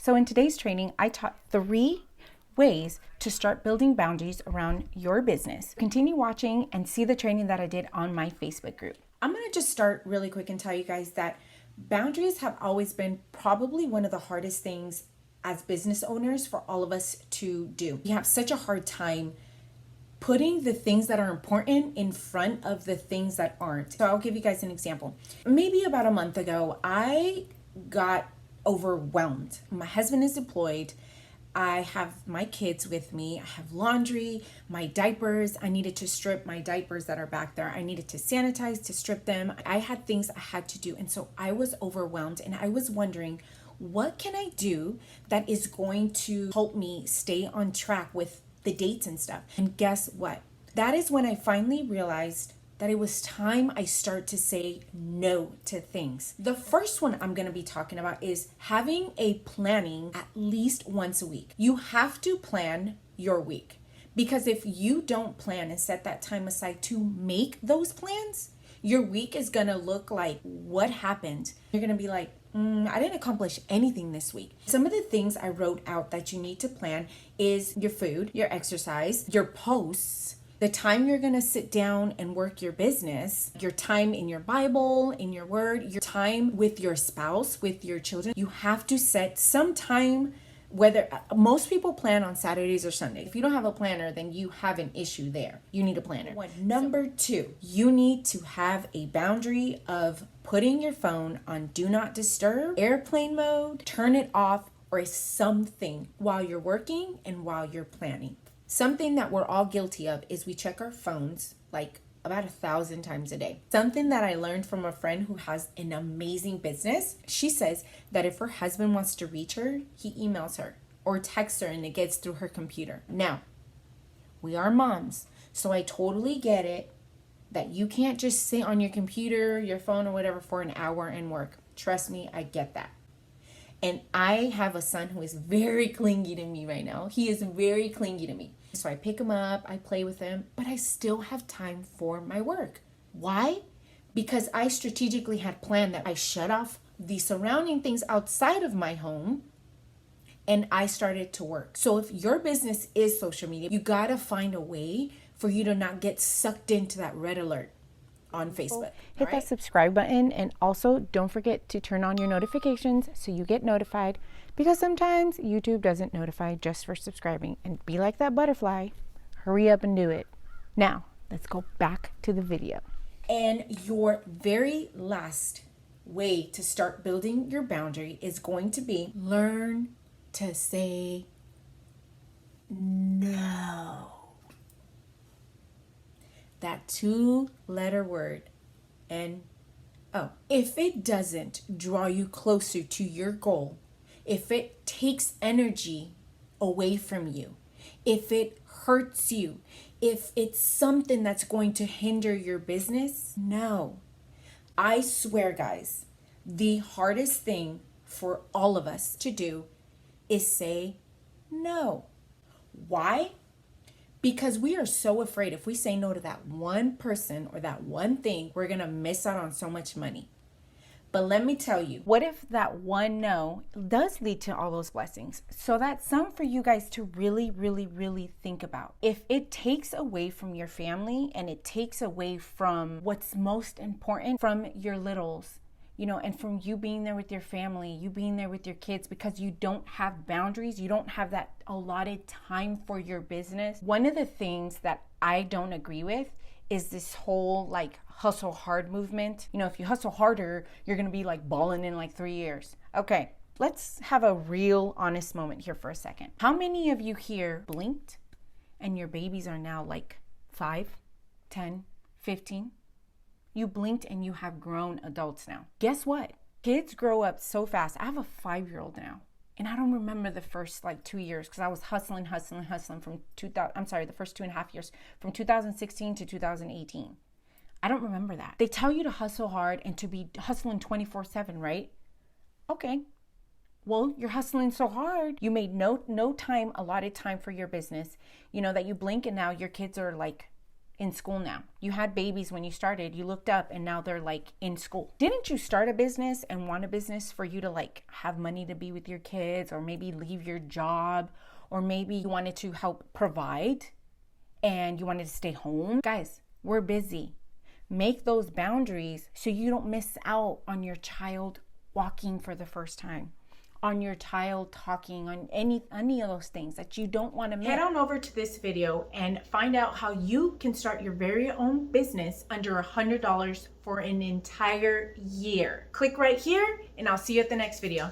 So in today's training, I taught 3 ways to start building boundaries around your business. Continue watching and see the training that I did on my Facebook group. I'm gonna just start really quick and tell you guys that boundaries have always been probably one of the hardest things as business owners for all of us to do. We have such a hard time putting the things that are important in front of the things that aren't. So I'll give you guys an example. Maybe about a month ago, I got overwhelmed. My husband is deployed. I have my kids with me. I have laundry, my diapers. I needed to strip my diapers that are back there. I needed to sanitize, to strip them. I had things I had to do. And so I was overwhelmed and I was wondering, what can I do that is going to help me stay on track with the dates and stuff? And guess what? That is when I finally realized that it was time I start to say no to things. The first one I'm gonna be talking about is having a planning at least once a week. You have to plan your week, because if you don't plan and set that time aside to make those plans, your week is gonna look like, what happened? You're gonna be like, I didn't accomplish anything this week. Some of the things I wrote out that you need to plan is your food, your exercise, your posts, the time you're going to sit down and work your business, your time in your Bible, in your word, your time with your spouse, with your children. You have to set some time, whether most people plan on Saturdays or Sundays. If you don't have a planner, then you have an issue there. You need a planner. Number 2, you need to have a boundary of putting your phone on do not disturb, airplane mode, turn it off, or something while you're working and while you're planning. Something that we're all guilty of is we check our phones like about 1,000 times a day. Something that I learned from a friend who has an amazing business. She says that if her husband wants to reach her, he emails her or texts her and it gets through her computer. Now, we are moms, so I totally get it that you can't just sit on your computer, your phone or whatever for an hour and work. Trust me, I get that. And I have a son who is very clingy to me right now. He is very clingy to me. So I pick him up, I play with him, but I still have time for my work. Why? Because I strategically had planned that I shut off the surrounding things outside of my home and I started to work. So if your business is social media, you gotta find a way for you to not get sucked into that red alert on Facebook. Hit that subscribe button, and also don't forget to turn on your notifications so you get notified, because sometimes YouTube doesn't notify just for subscribing. And be like that butterfly, hurry up and do it. Now let's go back to the video. And your very last way to start building your boundary is going to be learn to say no. That 2-letter word, N-O. If it doesn't draw you closer to your goal, if it takes energy away from you, if it hurts you, if it's something that's going to hinder your business, no. I swear, guys, the hardest thing for all of us to do is say no. Why? Because we are so afraid if we say no to that one person or that one thing, we're going to miss out on so much money. But let me tell you, what if that one no does lead to all those blessings? So that's some for you guys to really, really, really think about. If it takes away from your family and it takes away from what's most important from your littles, you know, and from you being there with your family, you being there with your kids, because you don't have boundaries, you don't have that allotted time for your business. One of the things that I don't agree with is this whole like hustle hard movement. You know, if you hustle harder, you're gonna be like balling in like 3 years. Okay, let's have a real honest moment here for a second. How many of you here blinked and your babies are now like 5, 10, 15? You blinked and you have grown adults now. Guess what? Kids grow up so fast. I have a 5-year-old now, and I don't remember the first like 2 years because I was hustling from the first 2.5 years from 2016 to 2018. I don't remember that. They tell you to hustle hard and to be hustling 24/7, right? Okay. Well, you're hustling so hard. You made no allotted time for your business. You know that you blink and now your kids are like in school now. You had babies when you started, you looked up and now they're like in school. Didn't you start a business and want a business for you to like have money to be with your kids, or maybe leave your job, or maybe you wanted to help provide and you wanted to stay home? Guys, we're busy. Make those boundaries so you don't miss out on your child walking for the first time, on your child talking, on any of those things that you don't want to miss. Head on over to this video and find out how you can start your very own business under $100 for an entire year. Click right here and I'll see you at the next video.